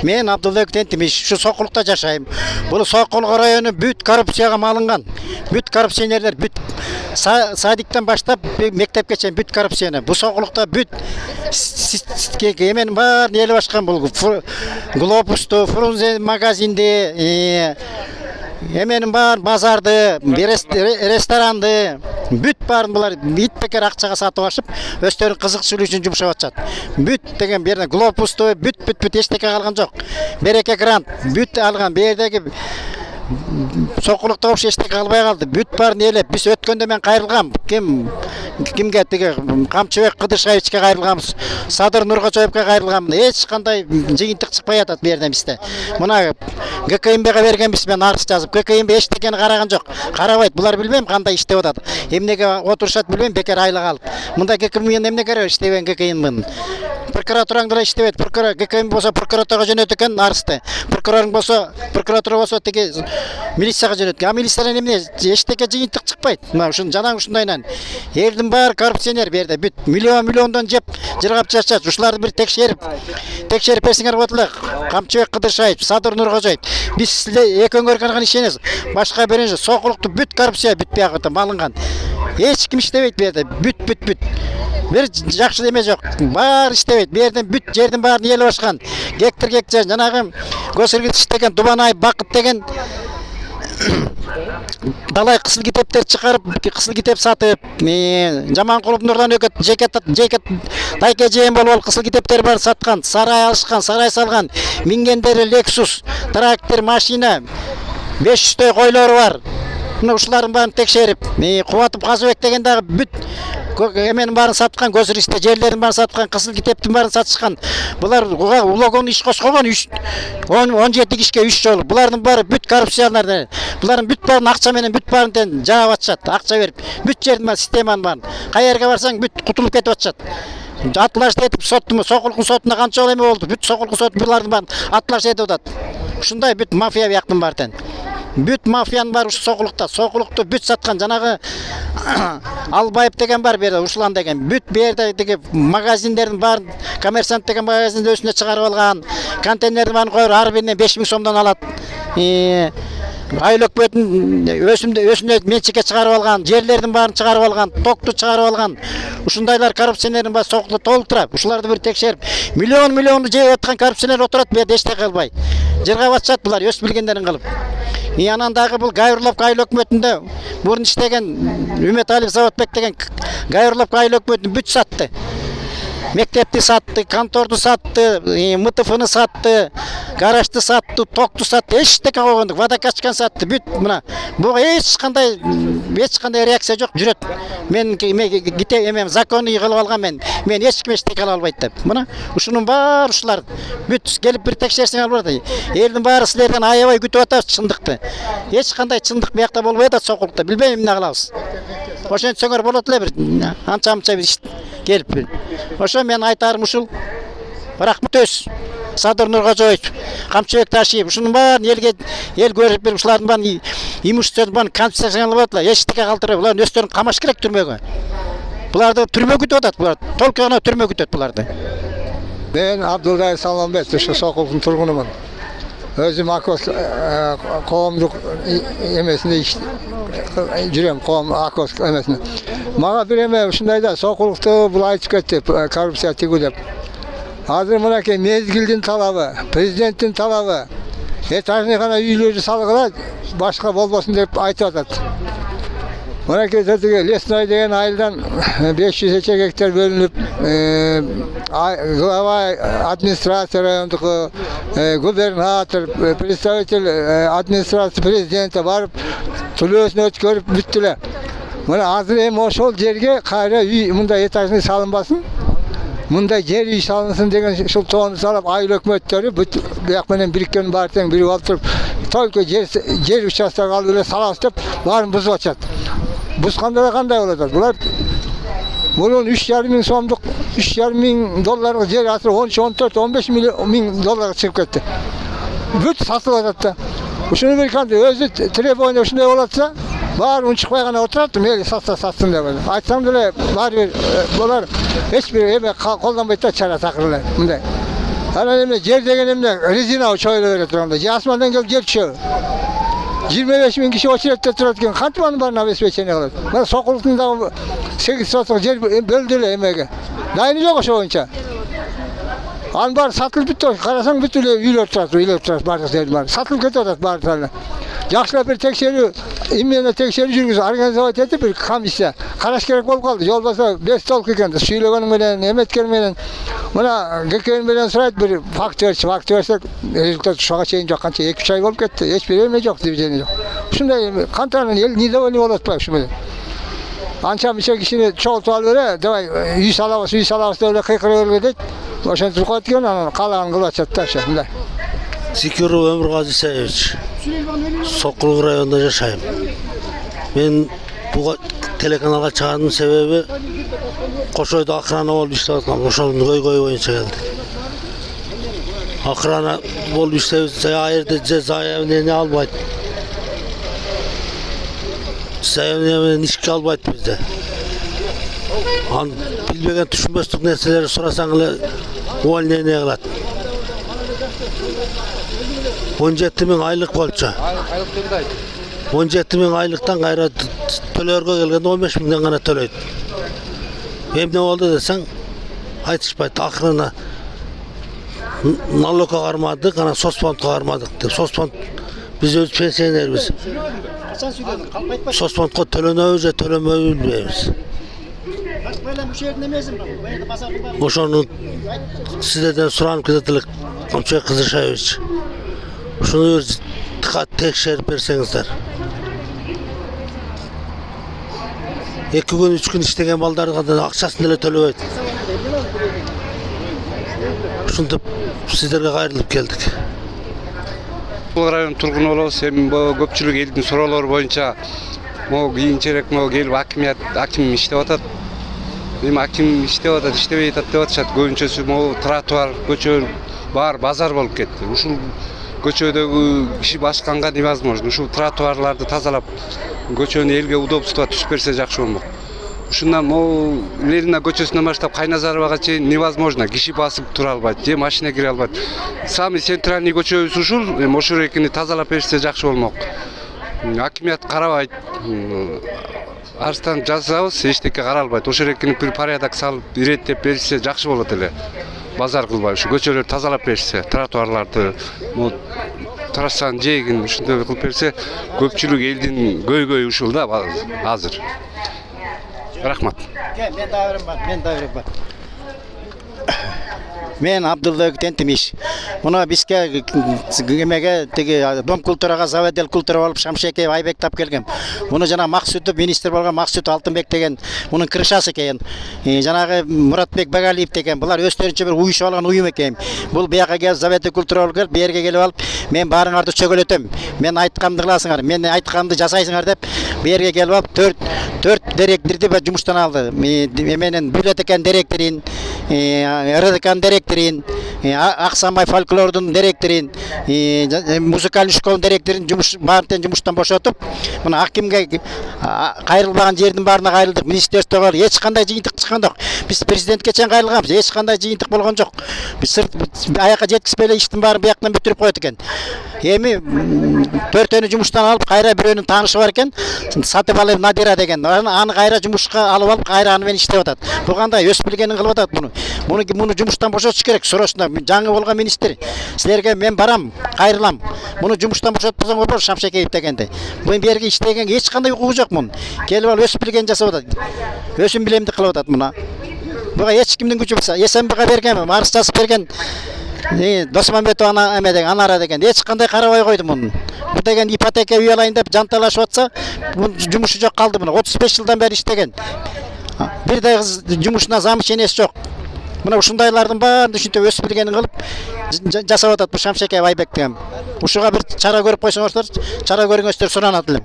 Мен Абдулбек Тентимиш, şu Sokulukta жашайм. Бұл Сокулук району бүт коррупцияга малынган. Бүт коррупционерлер, бүт садиктен баштап мектепке чейин бүт коррупцияны. Бұл Сокулукта бүт эмен бар эле башкан бул Глобусту, Фрунзе магазинди, эменин бар базарды, ресторанды, бүт барын булар бит бекер акчага сатып ашып, өздөрүнүн кызыкчылыгы үчүн жумшап атышат. Бүт деген берне Глобусту бүт эчтеке калган жок. Береке грант бүт алган, бердеги Сокулукта окшош эчтеке калбай калды. Бүт барын элеп, биз өткөндө мен кайрылгам. Кимге тиги Камчыбек Кыдыршаевичке кайрылгам, Садыр Нуркожоевке кайрылгам. Эч кандай жыйынтык чыкпай атат бу жерден бизде. Мына ГКМБге бергенбиз, мен арыз жазып, ГКМБ эчтекени караган жок. Карабайт, булар билбейм кандай иштеп атат. Эмнеге отурушат билбейм, бекер айлык алып. Мында ГКМБнын эмне кереги иштебеген ГКМБнын. Прокуратураңдар иштебейт. ГКМБ болсо прокуратурага жөнөтөт экен арызды. Прокурорың болсо, прокуратура болсо тиги милицияга жөнөткөн. А милициядан эмне эчтеке жыйынтык чыкпайт. Мына ушун жанаң ушундайынан элдин баары коррупционер берди. Бүт миллиондон жеп жыргап жашат. Ушуларды бир текшерип берсиңер болот эле. Камчыбек Кыдыршаев, Садыр Нуркожоев. Биз силер экөөңөр кырган ишенебиз. Башка биринчи Сокулукту бүт коррупция бүт биягыта малынган. Эч ким иштебейт бу жерде. Бүт. Бир жакшы эме жок. Баары иштебейт. Бу жерден бүт жердин баарын эле башкан. Гектар жанагы Госиргиз деген Дубанай Бакыт деген далай кысыл китептер чыгарып, кысыл китеп сатып, Жаманкулов Нурдан өкөт жекет тайке жеен болуп кысыл китептер бар саткан, сарай алышкан, сарай салган, мингендери Lexus, трактор, машина, 500 койлору бар. Мына ушулардын баарын текшерип, Кубатов Казыбек деген дагы бүт эменин баарын саткан, Госиргизде жерлерин баарын саткан, кысыл китептин баарын сатышкан. Булар улогон иш кошкон 17 кишиге 3 жолу. Булардын баары бүт коррупциялар. Булардын бүт баарын акча менен бүт баарын жаап атышат. Акча берип, бүт жердин баарын системанын баарын. Каерге барсаң бүт кутулуп кетип атышат. Атлаш этип соттуму, Сокулуктун сотуна канча эме болду. Бүт Сокулуктун соту булардын баарын атлаш этип атат. Ушундай бүт мафия бияктын баары. Бүт мафиянын баары ушу Сокулукта. Сокулукту бүт саткан жанагы Албаев деген бар берде, Урсулан деген. Бүт берде деги магазиндердин баарын, Коммерсант деген магазинди өзүнө чыгарып алган. Контейнердин баарын коюп, ар биринен 5000 сомдон алат. Айлык бөтүн өсүнө менчикке чыгарып алган, жерлердин баарын чыгарып алган, токту чыгарып алган. Ушундайлар коррупционердин баары Сокулукта толук турат. Ушуларды бир текшерип, миллионду жеп аткан коррупционер отурат бу жерде эчтеке кылбай. Жыргап атышат булар өз билгендерин кылып. Анан дагы бул Гайырловка айыл өкмөтүндө мурун иштеген Үмөталиев Заводбек деген Гайырловка айыл өкмөтүн бүт сатты. Мектепти сатты, конторду сатты, МТФны сатты, гаражды сатты, токту сатты, эчтеке койгондук, водокачканы сатты, бүт мына. Буга эч кандай реакция жок, жүрөт. Мен эмем законный кылып алган мен эч ким эчтеке кыла албайт деп. Мына ушунун баары ушулар бүт келип бир текшерсеңер болот. Элдин баары силерден аябай күтүп атат чындыкты. Эч кандай чындык биякта болбой атат Сокулукта. Билбейм эмне кылабыз. Ошентсеңер болот эле бир анча-мынча бир келип. Ошо мен айтарым ушул. Рахмат өз. Садыр Нуркожоев, Камчыбек Ташиев, ушунун баарын эл көрүп берип, ушулардын баарын имуществонун баарын конфискациялап атат. Эчтеке калтырып, булар өздөрүн камаш керек түрмөгө. Буларды түрмө күтүп атат, булар. Толук гана түрмө күтөт буларды. Мен Абдулбек Саламбек, ушу Сокулуктун тургунумун. Өзүм Акос коомдук эмесинде жүрөм, коом Акос эмесинде. Мага бир эме ушундай да Сокулукту бул айтып кетти, коррупция тигүү деп. Азыр мынакей мезгилдин талабы, президенттин талабы, этажный гана үйлөрдү салгыла башка болбосун деп айтып атат. Мынакей Лесной деген айылдан 500 гектар бөлүнүп, глава администрация райондуку, губернатор, представитель администрации президента барып, төлөөсүн өткөрүп бүттүлө. Мына азыр эми ошол жерге кайра үй мындай этажный салынбасын. Мындай жер үй салынсын деген ушул тоону салып, айыл өкмөттөрү бүт бияк менен бириккен баары тең бирип алып туруп, только жер участок алып эле салабыз деп баарын бузуп атышат. Бузганда да кандай болот атат? Булар мурун 3,5 миң сомдук, 3,5 миң долларга жер азыр 13-14-15 миң долларга чыгып кетти. Бүт сатылып атат да. Ушуну бир кандай өзү требование ушундай болотса, баары унчукпай гана отурат, мели сатсын деп. Айтсам деле баары бир булар эч бир эме колдонбойт да чара такыр эле мындай. Ana emne yer degen emne rezina çoyla öyle turamda. Jasmandan gelip yer düşüyor. 25 bin kişi oçirekte turatken kantmanı var nabes beçene kalır. Bana sokulukunda 8 saatlik yer böldüler emeğe. Dayını yok o şu oyunca. An bar satılıp bitti. Karasan bütülü yürüyor turat bardak yer var. Satılıp kötü bardak. Yaşlar bir tekşeri, imyene tekşeri жүрgüzü, organizovat etip bir kam ise. Karaş gerek olup kaldı. Yol basa 5 tol kıkandı. Suyleganın bilen, emetken bilen. Buna gökön bilen sırayet bir faktörse rezultat şoğa şeyin yok. Kança 2-3 ay olup gitti. Hiçbir elme yok, divizeni yok. Şunda kantarının el nide öyle olatpay şunu. Ançam bir şey kişini çoğaltı alıyor. Davay 100 alavası öyle kıykırıyor dedik. Oşan turqat diyor, kalan kılvaçattı aşağı. Zikirov Ömür Gaziseviç. Sokuluk rayonunda yaşayım. Ben bu telekanalga çıkardığım sebebi Koşoy'da akrana oldu işlevatkan. Koşoy'un koy boyunca geldi. Akrana oldu işlevatkan. Ayırdı cezaevine ne almaydı. Cezaevine nişki almaydı bizde. Bilmegen düşünmezdik nesneleri sorasanız o ne kılat. 17 bin aylık bolça. 17 bin aylıktan gayrı tölerge gelgende 15 binden gana töleydi. Hem ne oldu desen aytışpaydı akrına nalloka karmadık, ana sospont karmadık. Sospont biz öz pensionerimiz. Sospontko tölenöze tölemeyi bilmeyiz. Oşonun sizden soran kızıtılık komşu Kızışayevich. Şunu dikkat tekşerip verseniizler. 2 gün 3 gün işlegen baldardan akçasını ele төлebeydi. Şunda sizlerge gayrılıp geldik. Bu rayon turgun olabыз, hem bu köpçülük elдің soraulары boyunca kийинчерээк келип аким иштеп атат. Эми аким иштеп атат, иштебей атат деп атышат. Көбүнчөсү тротуар, көчө бар базар болуп кетти. Ушул көчөдөгү киши басканга невозможно. Ушул тротуарларды тазалап, көчөнү элге удобство түзүп берсе жакшы болмок. Ушундан Ленина көчөсүнөн баштап Кайназаровага чейин невозможно. Киши басып тура албайт, же машина кире албайт. Сами центральный көчөбүз ушул, ошол экини тазалап берсе жакшы болмок. Акимият карабайт. Арстан жазабыз, эчтеке каралбайт. Ошол экини бир порядок салып, иреттеп берсе жакшы болот эле. Базар кылбай, ушу көчөлөрдү тазалап берсе, тротуарларды, трассанын жээгин ушундай кылып берсе, көпчүлүк элдин көйгөйү ушул да азыр. Рахмат. Men davrim. Men Abdulla Tentimish. Муну бизге кемеге теги дом культурага заводел культура болуп Шамшеке Айбек тап келгем. Муну жана Максутов министр болгон Максут Алтынбек деген мунун крышасы экен. Жанагы Муратбек Багалиев деген булар өздөрүнчө бир уюшуп алган уюм экен. Бул бияка келип заводел культура болуп келип, берге келип алып, мен баарыңарды чөгөлөтөм. Мен айтканды кыласыңар, мен айтканды жасайсыңар деп берге келип алып 4 директорду жумуштан алды. Менен библиотеканын директорун, РДКнын директорун, Аксамбай фольклордун директорун, музыкалдык школанын директорун баарын жумуштан бошотуп, мына акимге кайрылбаган жердин баарына кайрылдык. Министрликтога эч кандай жыйынтык чыккан жок. Биз президентке чейин кайрылганбыз, эч кандай жыйынтык болгон жок. Биз аяка жеткизбей эле иштин баарын бияктан бүтүрүп коет экен. Эми 4 жумуштан алып, кайра бирөөнүн таанышы бар экен, Сатыбалиев Надира деген. Аны кайра жумушка алып алып, кайра аны менен иштеп атат. Бул кандай өз билгенин кылып атат муну. Муну жумуштан бошотуш керек. Срочно жаңы болгон министр. Силерге мен барам, кайрылам. Муну жумуштан бошотпосоң болбойт Шамшекеев дегенде. Бул берге иштеген эч кандай укугу жок мунун. Келип алып өз билгенин жасап атат. Өзүн билемди кылып атат муна. Буга эч кимдин күчү болсо, СМБга берген, арыз жазып берген. Досмамбетов Анара деген эч кандай карабай койду муну. Бу деген ипотека үй алайын деп жанталашып атса, бул жумушу жок калды муну. 35 жылдан бери иштеген. Бир да жумушуна замченеси жок. Мына ушундайлардын баарын ушинтип өз билгенин кылып жасап атат бу Шамшеке Айбек деген. Ушуга бир чара көрүп койсоңуздар, чара көрүңүздөр суранат элем.